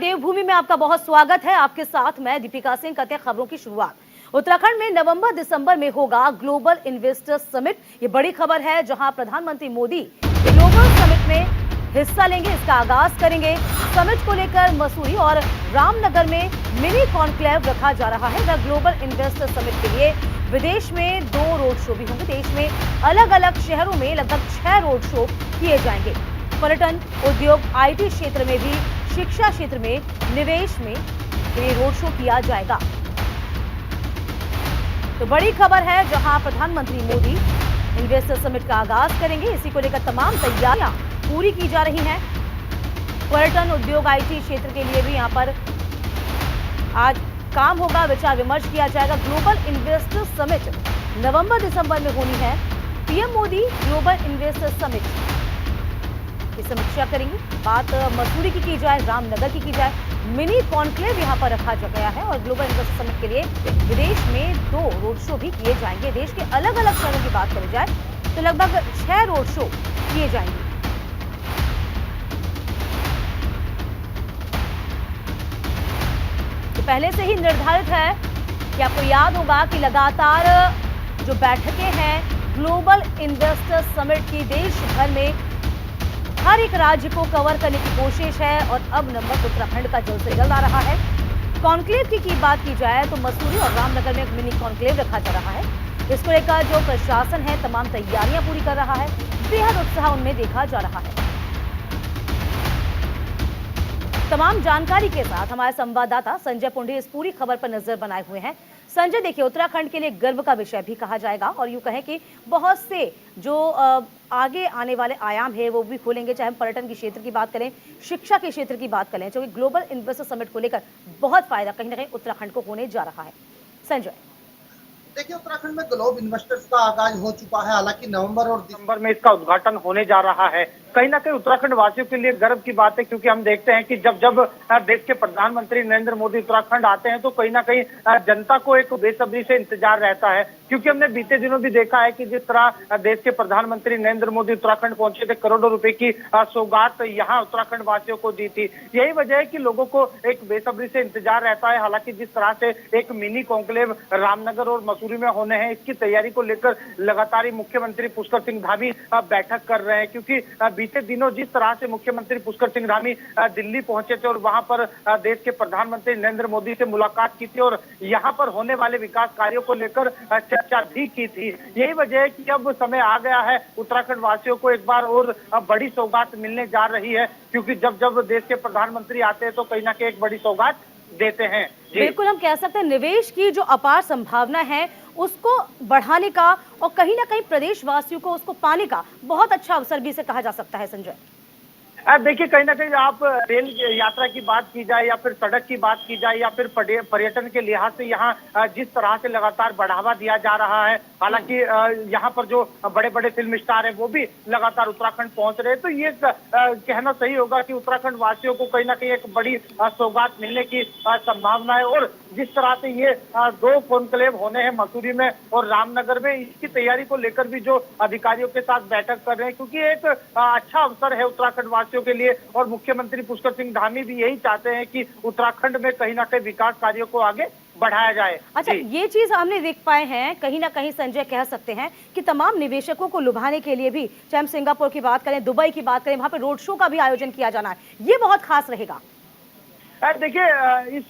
देवभूमि में आपका बहुत स्वागत है। आपके साथ मैं दीपिका सिंह करते हैं खबरों की शुरुआत। उत्तराखंड में नवंबर दिसंबर में होगा ग्लोबल इन्वेस्टर्स समिट। ये बड़ी खबर है, जहां प्रधानमंत्री मोदी ग्लोबल समिट में हिस्सा लेंगे, इसका आगाज करेंगे। समिट को लेकर मसूरी और रामनगर में मिनी कॉन्क्लेव रखा जा रहा है। ग्लोबल इन्वेस्टर्स समिट के लिए विदेश में 2 रोड शो भी होंगे। देश में अलग अलग शहरों में लगभग 6 रोड शो किए जाएंगे। पर्यटन, उद्योग, IT क्षेत्र में भी, शिक्षा क्षेत्र में, निवेश में ये रोड शो किया जाएगा। तो बड़ी खबर है, जहां प्रधानमंत्री मोदी इन्वेस्टर समिट का आगाज करेंगे। इसी को लेकर तमाम तैयारियां पूरी की जा रही हैं। पर्यटन, उद्योग, IT क्षेत्र के लिए भी यहां पर आज काम होगा, विचार विमर्श किया जाएगा। ग्लोबल इन्वेस्टर समिट नवंबर दिसंबर में होनी है। PM Modi global investor summit की समीक्षा करेंगे। बात मसूरी की जाए, रामनगर की जाए, मिनी कॉन्क्लेव यहां पर रखा गया है। और ग्लोबल इन्वेस्टर समिट के लिए विदेश में 2 रोड शो भी किए जाएंगे। देश के अलग अलग शहरों की बात करी जाए तो लगभग 6 रोड शो किए जाएंगे। तो पहले से ही निर्धारित है कि आपको याद होगा कि लगातार जो बैठकें हैं ग्लोबल इन्वेस्टर समिट की देश भर में हर एक राज्य को कवर करने की कोशिश है। और अब नंबर उत्तराखंड का जल्द से जल्द आ रहा है। कॉन्क्लेव की बात की जाए तो मसूरी और रामनगर में एक मिनी कॉन्क्लेव रखा जा रहा है। इसको लेकर जो प्रशासन है तमाम तैयारियां पूरी कर रहा है। बेहद उत्साह उनमें देखा जा रहा है। तमाम जानकारी के साथ हमारे संवाददाता संजय पुंडे इस पूरी खबर पर नजर बनाए हुए हैं। संजय, देखिए, उत्तराखंड के लिए गर्व का विषय भी कहा जाएगा और यूं कहें कि बहुत से जो आगे आने वाले आयाम है वो भी खोलेंगे। चाहे हम पर्यटन के क्षेत्र की बात करें, शिक्षा के क्षेत्र की बात करें, क्योंकि ग्लोबल इन्वेस्टर समिट को लेकर बहुत फायदा कहीं ना कहीं उत्तराखंड को होने जा रहा है। संजय, देखिए, उत्तराखंड में ग्लोब इन्वेस्टर्स का आगाज हो चुका है। हालांकि नवंबर और दिसंबर में इसका उद्घाटन होने जा रहा है। कहीं ना कहीं उत्तराखंड वासियों के लिए गर्व की बात है, क्योंकि हम देखते हैं कि जब जब देश के प्रधानमंत्री नरेंद्र मोदी उत्तराखंड आते हैं तो कहीं ना कहीं जनता को एक बेसब्री से इंतजार रहता है। क्योंकि हमने बीते दिनों भी देखा है कि जिस तरह देश के प्रधानमंत्री नरेंद्र मोदी उत्तराखंड पहुंचे थे, करोड़ों रुपए की सौगात यहाँ उत्तराखंड वासियों को दी थी। यही वजह है कि लोगों को एक बेसब्री से इंतजार रहता है। हालांकि जिस तरह से एक मिनी कॉन्क्लेव रामनगर और मसूरी में होने हैं, इसकी तैयारी को लेकर लगातार ही मुख्यमंत्री पुष्कर सिंह धामी बैठक कर रहे हैं। क्योंकि बीते दिनों जिस तरह से मुख्यमंत्री पुष्कर सिंह धामी दिल्ली पहुंचे थे और वहां पर देश के प्रधानमंत्री नरेंद्र मोदी से मुलाकात की थी और यहां पर होने वाले विकास कार्यों को लेकर चर्चा भी की थी। यही वजह है कि अब समय आ गया है, उत्तराखंड वासियों को एक बार और बड़ी सौगात मिलने जा रही है। क्योंकि जब जब देश के प्रधानमंत्री आते हैं तो कहीं ना कहीं एक बड़ी सौगात देते हैं। बिल्कुल, हम कह सकते हैं निवेश की जो अपार संभावना है उसको बढ़ाने का और कहीं ना कहीं प्रदेशवासियों को उसको पाने का बहुत अच्छा अवसर भी इसे कहा जा सकता है। संजय, देखिए, कहीं ना कहीं आप रेल यात्रा की बात की जाए या फिर सड़क की बात की जाए या फिर पर्यटन के लिहाज से यहाँ जिस तरह से लगातार बढ़ावा दिया जा रहा है। हालांकि यहाँ पर जो बड़े बड़े फिल्म स्टार हैं वो भी लगातार उत्तराखंड पहुंच रहे हैं। तो ये कहना सही होगा कि उत्तराखंड वासियों को कहीं ना कहीं एक बड़ी सौगात मिलने की संभावना है। और जिस तरह से ये 2 कॉन्क्लेव होने हैं मसूरी में और रामनगर में, इसकी तैयारी को लेकर भी जो अधिकारियों के साथ बैठक कर रहे हैं, क्योंकि एक अच्छा अवसर है उत्तराखंड वासियों के लिए। और मुख्यमंत्री पुष्कर सिंह धामी भी यही चाहते हैं कि उत्तराखंड में कहीं ना कहीं विकास कार्यों को आगे बढ़ाया जाए। अच्छा, ये चीज हमने देख पाए हैं कहीं ना कहीं। संजय, कह सकते हैं कि तमाम निवेशकों को लुभाने के लिए भी, चाहे हम सिंगापुर की बात करें, दुबई की बात करें, वहां पे रोड शो का भी आयोजन किया जाना है। ये बहुत खास रहेगा। देखिए, इस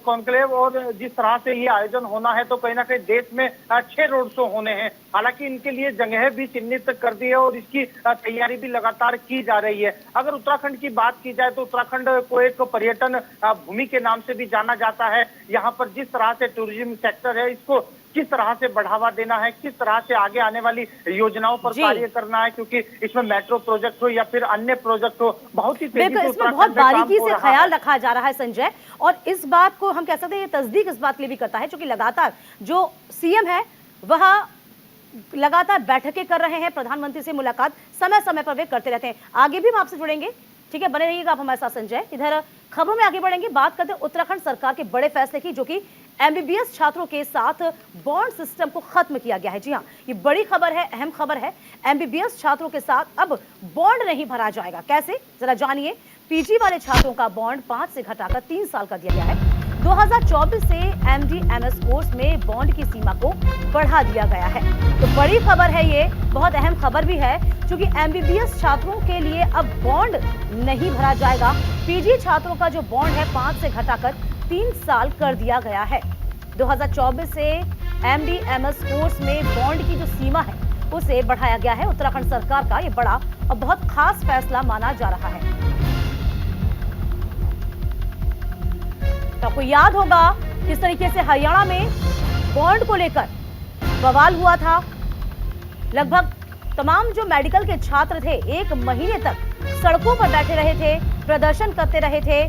कॉन्क्लेव और जिस तरह से ये आयोजन होना है तो कहीं ना कहीं देश में 6 रोड शो होने हैं। हालांकि इनके लिए जगह भी चिन्हित कर दी है और इसकी तैयारी भी लगातार की जा रही है। अगर उत्तराखंड की बात की जाए तो उत्तराखंड को एक पर्यटन भूमि के नाम से भी जाना जाता है। यहाँ पर जिस तरह से टूरिज्म सेक्टर है, इसको किस तरह से बढ़ावा देना है, किस तरह से आगे आने वाली योजनाओं पर कार्य करना है, क्योंकि इसमें मेट्रो प्रोजेक्ट हो या फिर अन्य प्रोजेक्ट हो, बहुत ही तेजी से इसमें बहुत बारीकी से ख्याल रखा जा रहा है संजय। और इस बात को हम कह सकते हैं, ये तस्दीक इस बात के लिए भी करता है क्योंकि लगातार जो CM है वह लगातार बैठकें कर रहे हैं, प्रधानमंत्री से मुलाकात समय समय पर वे करते रहते हैं। आगे भी हम आपसे जुड़ेंगे, ठीक है, बने रहिएगा आप हमारे साथ संजय। इधर खबरों में आगे बढ़ेंगे, बात करते हैं उत्तराखंड सरकार के बड़े फैसले की, जो कि MBBS छात्रों के साथ बॉन्ड सिस्टम को खत्म किया गया है। जी हाँ, ये बड़ी खबर है, अहम खबर है। MBBS छात्रों के साथ अब बॉन्ड नहीं भरा जाएगा। कैसे, जरा जानिए। पीजी वाले छात्रों का बॉन्ड 5 से घटाकर 3 साल कर दिया गया है। 2024 से MD-MS कोर्स में बॉन्ड की सीमा को बढ़ा दिया गया है। तो बड़ी खबर है, ये बहुत अहम खबर भी है, क्योंकि MBBS छात्रों के लिए अब बॉन्ड नहीं भरा जाएगा। पीजी छात्रों का जो बॉन्ड है 5 से घटाकर 3 साल कर दिया गया है। 2024 से MD-MS कोर्स में बॉन्ड की जो सीमा है उसे बढ़ाया गया है। उत्तराखंड सरकार का ये बड़ा और बहुत खास फैसला माना जा रहा है। तो आपको याद होगा किस तरीके से हरियाणा में बॉन्ड को लेकर बवाल हुआ था। लगभग तमाम जो मेडिकल के छात्र थे 1 महीने तक सड़कों पर बैठे रहे थे, प्रदर्शन करते रहे थे,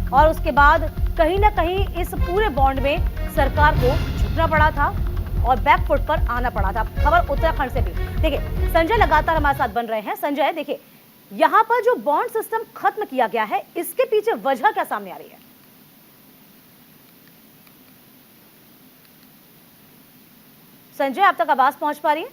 और उसके बाद कहीं ना कहीं इस पूरे बॉन्ड में सरकार को झुकना पड़ा था और बैकफुट पर आना पड़ा था। खबर उत्तराखंड से भी। देखिए, संजय लगातार हमारे साथ बन रहे हैं। संजय, देखिए, यहां पर जो बॉन्ड सिस्टम खत्म किया गया है, इसके पीछे वजह क्या सामने आ रही है? संजय, आप तक आवाज पहुंच पा रही है?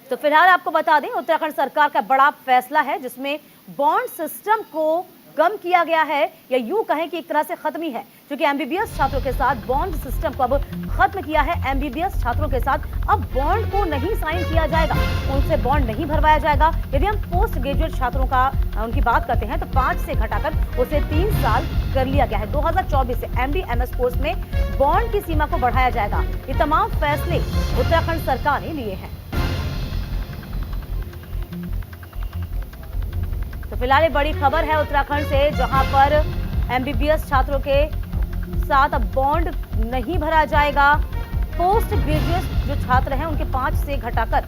तो फिलहाल आपको बता दें, उत्तराखंड सरकार का बड़ा फैसला है जिसमें बॉन्ड सिस्टम को कम किया गया है, या यूं कहें कि एक तरह से खत्म ही है, क्योंकि MBBS छात्रों के साथ बॉन्ड सिस्टम को अब खत्म किया है। MBBS छात्रों के साथ अब बॉन्ड को नहीं साइन किया जाएगा, उनसे बॉन्ड नहीं भरवाया जाएगा। यदि हम पोस्ट ग्रेजुएट छात्रों का उनकी बात करते हैं तो 5 से घटाकर उसे 3 साल कर लिया गया है। 2024 से MD-MS कोर्स में बॉन्ड की सीमा को बढ़ाया जाएगा। ये तमाम फैसले उत्तराखंड सरकार ने लिए हैं। तो फिलहाल ये बड़ी खबर है उत्तराखंड से, जहां पर MBBS छात्रों के साथ अब बॉन्ड नहीं भरा जाएगा। पोस्ट ग्रेजुएट जो छात्र हैं उनके 5 से घटाकर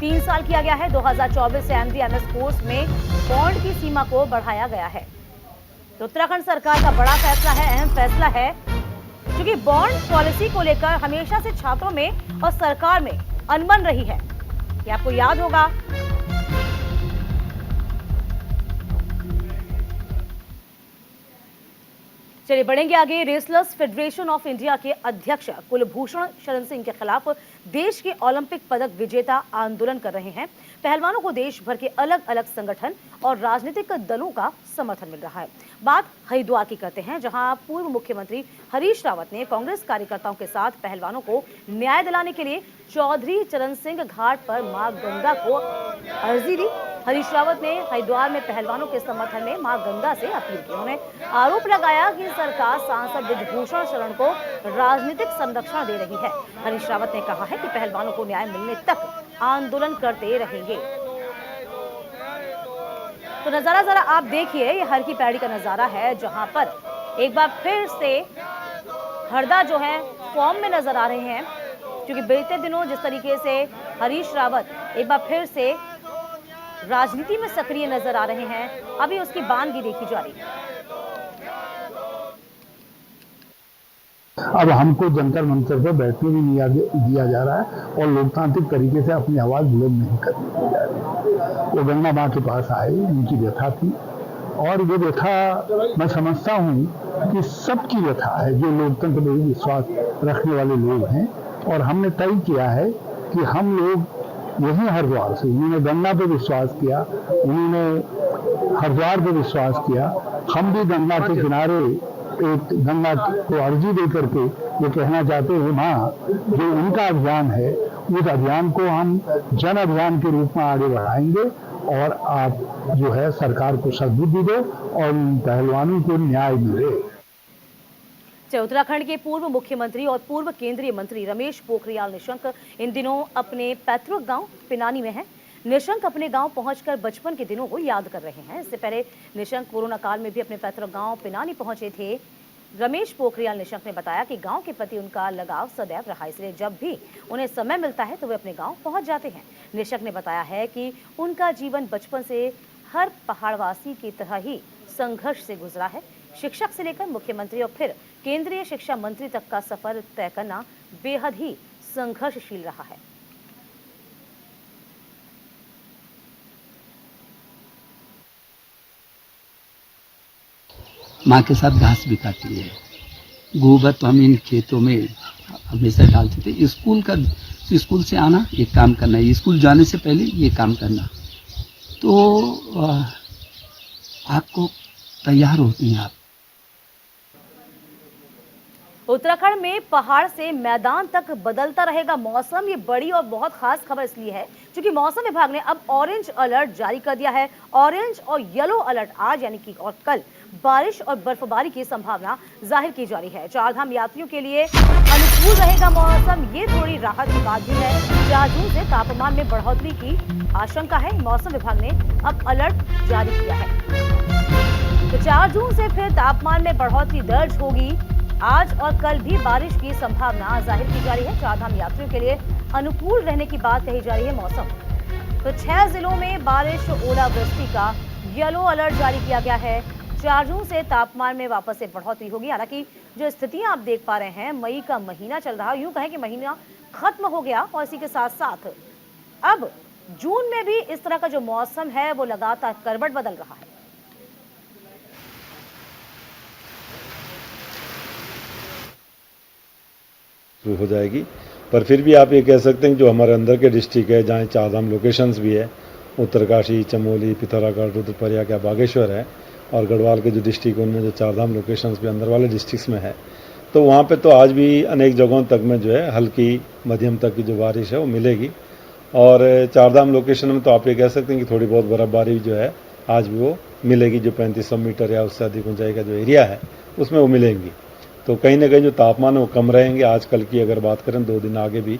3 साल किया गया है। 2024 से MD-MS कोर्स में बॉन्ड की सीमा को बढ़ाया गया है। तो उत्तराखंड सरकार का बड़ा फैसला है, अहम फैसला है, क्योंकि बॉन्ड पॉलिसी को लेकर हमेशा से छात्रों में और सरकार में अनबन रही है। ये आपको याद होगा। चलिए बढ़ेंगे आगे। रेसलर्स फेडरेशन ऑफ इंडिया के अध्यक्ष कुलभूषण शरण सिंह के खिलाफ देश के ओलंपिक पदक विजेता आंदोलन कर रहे हैं। पहलवानों को देश भर के अलग अलग संगठन और राजनीतिक दलों का समर्थन मिल रहा है। बात हरिद्वार की करते हैं, जहां पूर्व मुख्यमंत्री हरीश रावत ने कांग्रेस कार्यकर्ताओं के साथ पहलवानों को न्याय दिलाने के लिए चौधरी चरण सिंह घाट पर मां गंगा को अर्जी दी। हरीश रावत ने हरिद्वार में पहलवानों के समर्थन में मां गंगा से अपील की। उन्होंने आरोप लगाया कि सरकार सांसद ब्रिजभूषण शरण को राजनीतिक संरक्षण दे रही है। हरीश रावत ने कहा है कि पहलवानों को न्याय मिलने तक आंदोलन करते रहेंगे। तो नजारा जरा आप देखिए, ये हर की पैड़ी का नजारा है, जहां पर एक बार फिर से हरदा जो है फॉर्म में नजर आ रहे हैं, क्योंकि बीते दिनों जिस तरीके से हरीश रावत एक बार फिर से राजनीति में सक्रिय नजर आ रहे हैं, अभी उसकी बानगी देखी जा रही है। अब हमको जंतर मंतर पर बैठने भी नहीं दिया जा रहा है और लोकतांत्रिक तरीके से अपनी आवाज बुलंद नहीं करने दी जा रही। वो गंगा माँ के पास आए, उनकी व्यथा थी, और ये व्यथा मैं समझता हूँ कि सबकी व्यथा है जो लोकतंत्र में विश्वास रखने वाले लोग हैं। और हमने तय किया है कि हम लोग यही हरिद्वार से, उन्होंने गंगा पे विश्वास किया, उन्होंने हरिद्वार पे विश्वास किया, हम भी गंगा के किनारे एक गंगा को अर्जी दे करके ये कहना चाहते हैं, माँ जो उनका अभियान है उस अभियान को हम जन अभियान के रूप में आगे बढ़ाएंगे, और आप जो है सरकार को सद्बुद्धि दो और पहलवानों को न्याय मिले। उत्तराखंड के पूर्व मुख्यमंत्री और पूर्व केंद्रीय मंत्री रमेश पोखरियाल निशंक इन दिनों अपने पैतृक गांव पिनानी में हैं। निशंक अपने गांव पहुंचकर बचपन के दिनों को याद कर रहे हैं। इससे पहले निशंक कोरोना काल में भी अपने पैतृक गांव पिनानी पहुंचे थे। रमेश पोखरियाल निशंक ने बताया कि गांव के प्रति उनका लगाव सदैव रहा, इसलिए जब भी उन्हें समय मिलता है तो वे अपने गांव पहुंच जाते हैं। निशंक ने बताया है कि उनका जीवन बचपन से हर पहाड़वासी की तरह ही संघर्ष से गुजरा है। शिक्षक से लेकर मुख्यमंत्री और फिर केंद्रीय शिक्षा मंत्री तक का सफर तय करना बेहद ही संघर्षशील रहा है। माँ के साथ घास भी काटी है। गोबर तो हम इन खेतों में हमेशा डालते थे। स्कूल से आना, ये काम करना, स्कूल जाने से पहले ये काम करना, तो आपको तैयार होती हैं आप। उत्तराखंड में पहाड़ से मैदान तक बदलता रहेगा मौसम। ये बड़ी और बहुत खास खबर इसलिए है क्योंकि मौसम विभाग ने अब ऑरेंज अलर्ट जारी कर दिया है। ऑरेंज और येलो अलर्ट आज यानी कि और कल बारिश और बर्फबारी की संभावना जाहिर की जा रही है। चारधाम यात्रियों के लिए अनुकूल रहेगा मौसम। ये थोड़ी राहत की बात भी है। 4 जून से तापमान में बढ़ोतरी की आशंका है। मौसम विभाग ने अब अलर्ट जारी किया है, तो 4 जून से फिर तापमान में बढ़ोतरी दर्ज होगी। आज और कल भी बारिश की संभावना जाहिर की जा रही है। चारधाम यात्रियों के लिए अनुकूल रहने की बात कही जा रही है मौसम। तो 6 जिलों में बारिश ओलावृष्टि का येलो अलर्ट जारी किया गया है। 4 जून से तापमान में वापस से बढ़ोतरी होगी। हालांकि जो स्थितियां आप देख पा रहे हैं, मई का महीना चल रहा है, यूं कहें कि महीना खत्म हो गया और इसी के साथ साथ अब जून में भी इस तरह का जो मौसम है वो लगातार करवट बदल रहा है। हो जाएगी, पर फिर भी आप ये कह सकते हैं कि जो हमारे अंदर के डिस्ट्रिक्ट है, जहाँ चारधाम लोकेशंस भी है, उत्तरकाशी, चमोली, पिथौरागढ़, रुद्रप्रयाग या बागेश्वर है, और गढ़वाल के जो डिस्ट्रिक्ट उनमें जो चारधाम लोकेशंस भी अंदर वाले डिस्ट्रिक्ट्स में है, तो वहाँ पे तो आज भी अनेक जगहों तक में जो है हल्की मध्यम तक की जो बारिश है वो मिलेगी। और चारधाम लोकेशन में तो आप ये कह सकते हैं कि थोड़ी बहुत बर्फबारी जो है आज भी वो मिलेगी, जो 3500 मीटर या उससे अधिक ऊंचाई का जो एरिया है उसमें वो मिलेंगी। तो कहीं ना कहीं जो तापमान है वो कम रहेंगे आज कल की अगर बात करें 2 दिन आगे भी,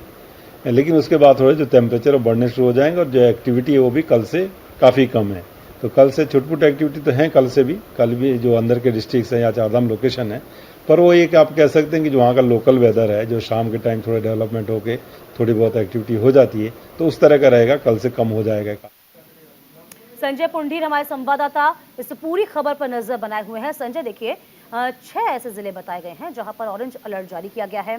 लेकिन उसके बाद थोड़े जो टेम्परेचर वो बढ़ने शुरू हो जाएंगे और जो एक्टिविटी है वो भी कल से काफ़ी कम है। तो कल से छुटपुट एक्टिविटी तो है, कल से भी, कल भी जो अंदर के डिस्ट्रिक्ट हैं या चारधाम लोकेशन है, पर वो एक आप कह सकते हैं कि जो वहाँ का लोकल वेदर है, जो शाम के टाइम थोड़ा डेवलपमेंट होके थोड़ी बहुत एक्टिविटी हो जाती है, तो उस तरह का रहेगा, कल से कम हो जाएगा। संजय पुंडीर हमारे संवाददाता इस पूरी खबर पर नजर बनाए हुए हैं। संजय, देखिए 6 ऐसे जिले बताए गए हैं जहां पर ऑरेंज अलर्ट जारी किया गया है,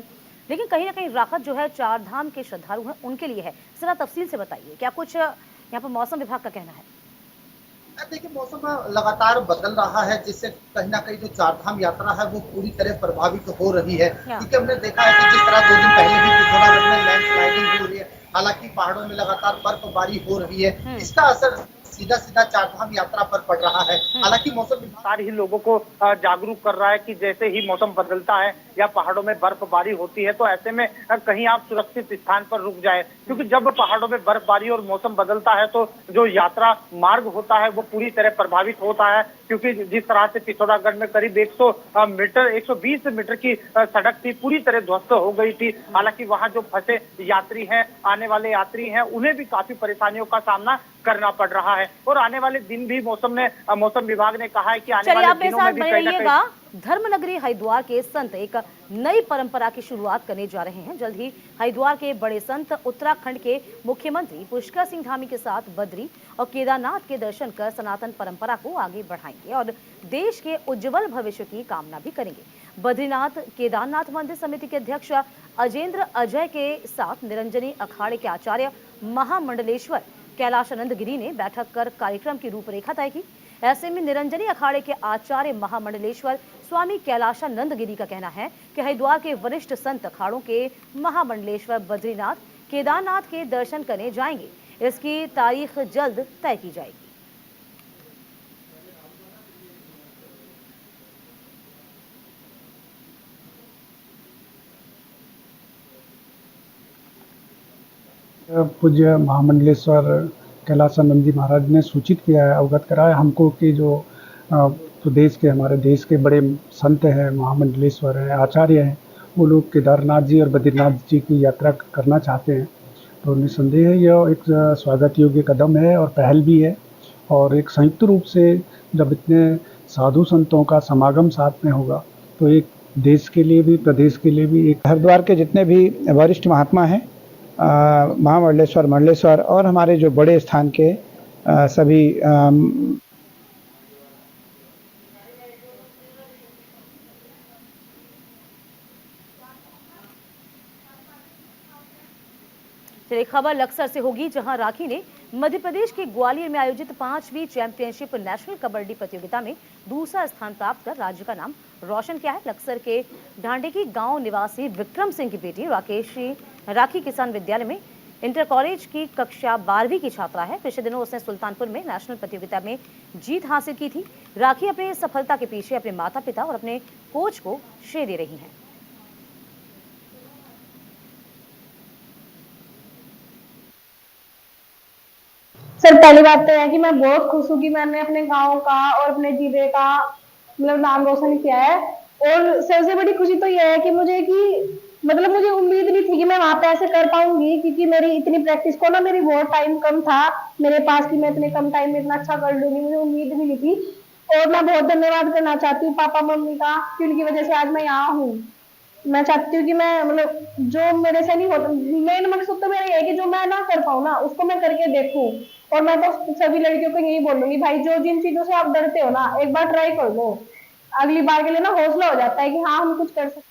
लेकिन कहीं ना कहीं राहत जो है चारधाम के श्रद्धालु हैं उनके लिए है। जरा तफसील से बताइए, क्या कुछ यहाँ पर मौसम विभाग का कहना है? देखिए, मौसम लगातार बदल रहा है, जिससे कहीं ना कहीं जो चारधाम यात्रा है वो पूरी तरह प्रभावित हो रही है, क्योंकि हमने देखा है कि जिस तरह 2 दिन पहले भी पिथौरागढ़ में लैंडस्लाइडिंग हो रही है, हालांकि पहाड़ों में लगातार बर्फबारी हो रही है, इसका असर सीधा चारधाम यात्रा पर पड़ रहा है। हालांकि मौसम विभाग ही लोगों को जागरूक कर रहा है कि जैसे ही मौसम बदलता है या पहाड़ों में बर्फबारी होती है तो ऐसे में कहीं आप सुरक्षित स्थान पर रुक जाए, क्योंकि जब पहाड़ों में बर्फबारी और मौसम बदलता है तो जो यात्रा मार्ग होता है वो पूरी तरह प्रभावित होता है, क्योंकि जिस तरह से पिथौरागढ़ में करीब 120 मीटर की सड़क थी, पूरी तरह ध्वस्त हो गई थी। हालांकि वहां जो फंसे यात्री हैं, आने वाले यात्री हैं, उन्हें भी काफी परेशानियों का सामना करना पड़ रहा है। और आने वाले दिन भी मौसम विभाग ने कहा है कि आने वाले दिनों में भी कहीं ना कहीं धर्मनगरी हरिद्वार के संत एक नई परंपरा की शुरुआत करने जा रहे हैं। जल्द ही हरिद्वार के बड़े संत उत्तराखंड के मुख्यमंत्री पुष्कर सिंह धामी के साथ बद्री और केदारनाथ के दर्शन कर सनातन परंपरा को आगे बढ़ाएंगे और देश के उज्जवल भविष्य की कामना भी करेंगे। बद्रीनाथ केदारनाथ मंदिर समिति के अध्यक्ष अजेंद्र अजय के साथ निरंजनी अखाड़े के आचार्य महामंडलेश्वर कैलाशानंद गिरी ने बैठक कर कार्यक्रम की रूपरेखा तय की। ऐसे में निरंजनी अखाड़े के आचार्य महामंडलेश्वर स्वामी कैलाशानंद गिरी का कहना है कि हरिद्वार के वरिष्ठ संत अखाड़ों के महामंडलेश्वर बद्रीनाथ केदारनाथ के दर्शन करने जाएंगे। इसकी तारीख जल्द तय की जाएगी। पूज्य महामंडलेश्वर कैलाशानंद जी महाराज ने सूचित किया है, अवगत कराया हमको कि जो प्रदेश के हमारे देश के बड़े संत हैं, महामंडलेश्वर हैं, आचार्य हैं, वो लोग केदारनाथ जी और बद्रीनाथ जी की यात्रा करना चाहते हैं। तो निस्संदेह यह एक स्वागत योग्य कदम है और पहल भी है। और एक संयुक्त रूप से जब इतने साधु संतों का समागम साथ में होगा तो एक देश के लिए भी, प्रदेश के लिए भी, एक हरिद्वार के जितने भी वरिष्ठ महात्मा हैं, महामंडलेश्वर, मंडलेश्वर और हमारे जो बड़े स्थान के सभी खबर लक्सर से होगी, जहां राखी ने मध्य प्रदेश के ग्वालियर में आयोजित 5वीं चैंपियनशिप नेशनल कबड्डी प्रतियोगिता में दूसरा स्थान प्राप्त कर राज्य का नाम रोशन किया है। लक्सर के ढांडेकी गांव निवासी विक्रम सिंह की बेटी राखी किसान विद्यालय में इंटर कॉलेज की कक्षा 12वीं की छात्रा है। पिछले दिनों उसने सुल्तानपुर में नेशनल प्रतियोगिता में जीत हासिल की थी। राखी अपने सफलता के पीछे अपने माता पिता और अपने कोच को श्रेय दे रही है। सर, पहली बात तो है कि मैं बहुत खुश हूँ कि मैंने अपने गांव का और अपने जिले का मतलब नाम रोशन किया है। और सबसे बड़ी खुशी तो यह है कि मुझे उम्मीद नहीं थी कि मैं वहां पे ऐसे कर पाऊंगी, क्योंकि मेरी इतनी प्रैक्टिस को ना मेरी बहुत टाइम कम था मेरे पास कि मैं इतने कम टाइम में इतना अच्छा कर लूंगी। मुझे उम्मीद भी नहीं थी। और मैं बहुत धन्यवाद करना चाहती हूँ पापा मम्मी का, कि उनकी वजह से आज मैं यहाँ हूँ। मैं चाहती हूँ कि मैं जो मेरे से नहीं होता, मेन मकसद तो मेरा ये है कि जो मैं ना कर पाऊँ ना उसको मैं करके देखूं। और मैं तो सभी लड़कियों को यही बोलूंगी, भाई जो जिन चीजों से आप डरते हो ना एक बार ट्राई कर लो, अगली बार के लिए ना हौसला हो जाता है कि हाँ हम कुछ कर सकते।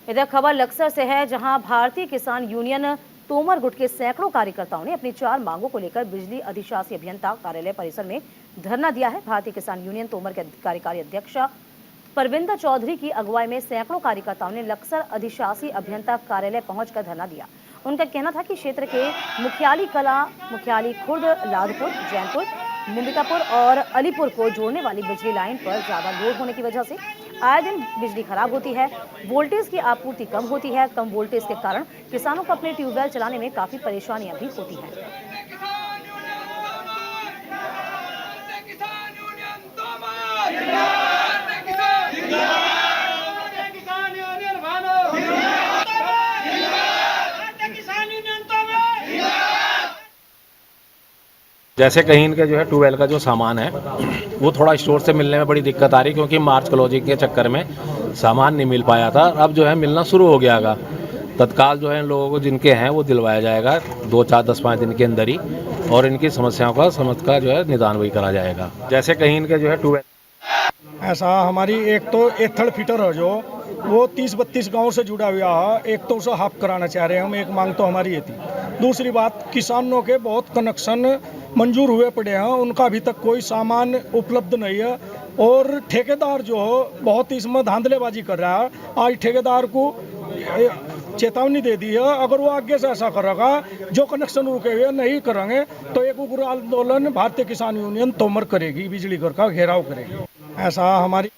इधर खबर लक्सर से है, जहां भारतीय किसान यूनियन तोमर गुट के सैकड़ों कार्यकर्ताओं ने अपनी 4 मांगों को लेकर बिजली अधिशासी अभियंता कार्यालय परिसर में धरना दिया है। भारतीय किसान यूनियन तोमर के कार्यकारी अध्यक्ष परविंदर चौधरी की अगुवाई में सैकड़ों कार्यकर्ताओं ने लक्सर अधिशासी अभियंता कार्यालय पहुंचकर धरना दिया। उनका कहना था कि क्षेत्र के मुख्याली कला, मुख्याली खुर्द, लादपुर, जैनपुर, मुंबिकापुर और अलीपुर को जोड़ने वाली बिजली लाइन पर ज्यादा लोड होने की वजह से आए दिन बिजली खराब होती है। वोल्टेज की आपूर्ति कम होती है। कम वोल्टेज के कारण किसानों को अपने ट्यूबवेल चलाने में काफी परेशानियां भी होती हैं। जैसे कहीं इनके जो है ट्यूबवेल का जो सामान है वो थोड़ा स्टोर से मिलने में बड़ी दिक्कत आ रही, क्योंकि मार्च क्लोजिंग के चक्कर में सामान नहीं मिल पाया था। अब जो है मिलना शुरू हो गयागा। तत्काल जो है इन लोगों को जिनके हैं वो दिलवाया जाएगा 2, 4, 10, 5 दिन के अंदर ही, और इनकी समस्याओं का समझ जो है निदान वही करा जाएगा। जैसे कहीं इनके जो है ट्यूबवेल ऐसा हमारी एक तो एथल फिटर है जो वो 30-32 गाँव से जुड़ा हुआ है, एक तो उसे हाफ कराना चाह रहे हैं हम। एक मांग तो हमारी ये थी। दूसरी बात, किसानों के बहुत कनेक्शन मंजूर हुए पड़े हैं, उनका अभी तक कोई सामान उपलब्ध नहीं है। और ठेकेदार जो है बहुत इसमें धांधलेबाजी कर रहा है। आज ठेकेदार को चेतावनी दे दी है, अगर वो आगे से ऐसा करेगा, जो कनेक्शन रुके हुए नहीं करेंगे तो एक उग्र आंदोलन भारतीय किसान यूनियन तोमर करेगी, बिजली घर का घेराव करेगी। ऐसा हमारी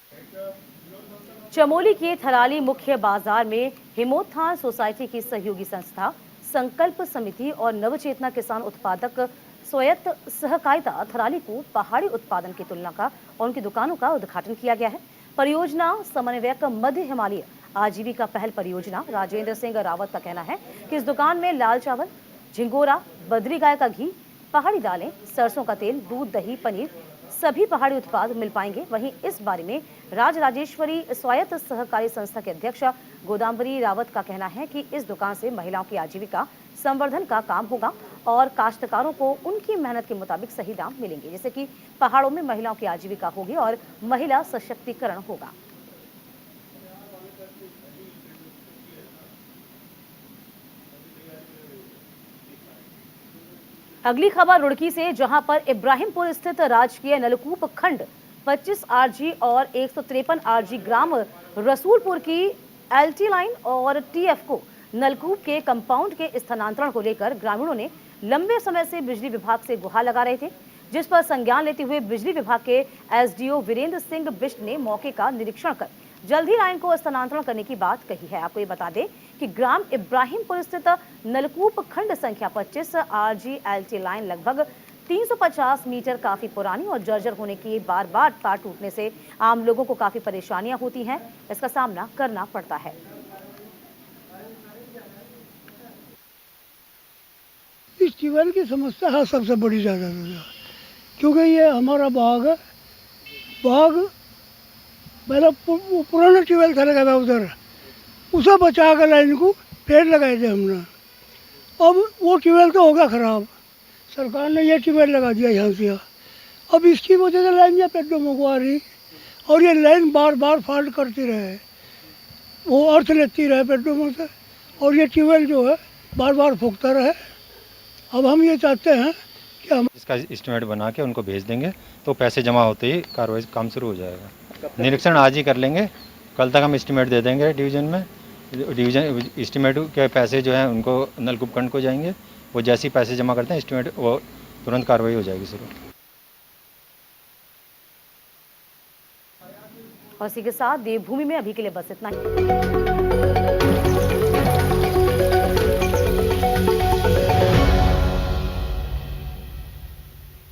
चमोली के थराली मुख्य बाजार में हिमोत्थान सोसाइटी की सहयोगी संस्था संकल्प समिति और नवचेतना किसान उत्पादक स्वायत्त सहकारिता थराली को पहाड़ी उत्पादन की तुलना का और उनकी दुकानों का उद्घाटन किया गया है। परियोजना समन्वयक मध्य हिमालय आजीविका पहल परियोजना राजेंद्र सिंह रावत का कहना है कि इस दुकान में लाल चावल, झिंगोरा, बद्री गाय का घी, पहाड़ी दालें, सरसों का तेल, दूध, दही, पनीर सभी पहाड़ी उत्पाद मिल पाएंगे। वहीं इस बारे में राजराजेश्वरी स्वायत्त सहकारी संस्था के अध्यक्ष गोदाम्बरी रावत का कहना है कि इस दुकान से महिलाओं की आजीविका संवर्धन का काम होगा और काश्तकारों को उनकी मेहनत के मुताबिक सही दाम मिलेंगे, जिससे कि पहाड़ों में महिलाओं की आजीविका होगी और महिला सशक्तिकरण होगा। अगली खबर रुड़की से, जहां पर इब्राहिमपुर स्थित राजकीय नलकूप खंड 25 आरजी और 153 आरजी ग्राम रसूलपुर की एलटी लाइन और टीएफ को नलकूप के कंपाउंड के स्थानांतरण को लेकर ग्रामीणों ने लंबे समय से बिजली विभाग से गुहार लगा रहे थे, जिस पर संज्ञान लेते हुए बिजली विभाग के एसडीओ वीरेंद्र सिंह बिष्ट ने मौके का निरीक्षण कर जल्द ही लाइन को स्थानांतरण करने की बात कही है। आपको ये बता दें कि ग्राम इब्राहिमपुर स्थित नलकूप खंड संख्या 25 आरजी एलटी लाइन लगभग 350 मीटर काफी पुरानी और जर्जर होने की बार तार टूटने से आम लोगों को काफी परेशानियां होती हैं, इसका सामना करना पड़ता है। इस ट्यूबवेल की समस्या है सबसे बड़ी ज़्यादा, क्योंकि ये हमारा बाग है। बाग पहले पुराना ट्यूबवेल था लगा हुआ उधर, उसे बचा कर लाइन को पेड़ लगाए थे हमने। अब वो ट्यूबवेल तो होगा ख़राब, सरकार ने ये ट्यूबवेल लगा दिया यहाँ से। अब इसकी वजह से लाइन या पेड़ों में को आ रही और ये लाइन बार बार फॉल्ट करती रहे, वो अर्थ लेती रहे पेड़ों में से, और ये ट्यूबवेल जो है बार बार फूकता रहे। अब हम ये चाहते हैं कि हम इसका एस्टिमेट बना के उनको भेज देंगे, तो पैसे जमा होते ही कार्रवाई काम शुरू हो जाएगा। निरीक्षण आज ही कर लेंगे, कल तक हम एस्टिमेट दे देंगे डिवीज़न में। डिवीज़न एस्टिमेट के पैसे जो हैं उनको नलकूप खंड को जाएंगे, वो जैसे ही पैसे जमा करते हैं एस्टिमेट वो तुरंत कार्रवाई हो जाएगी शुरू। और इसी के साथ देवभूमि में अभी के लिए बस इतना ही।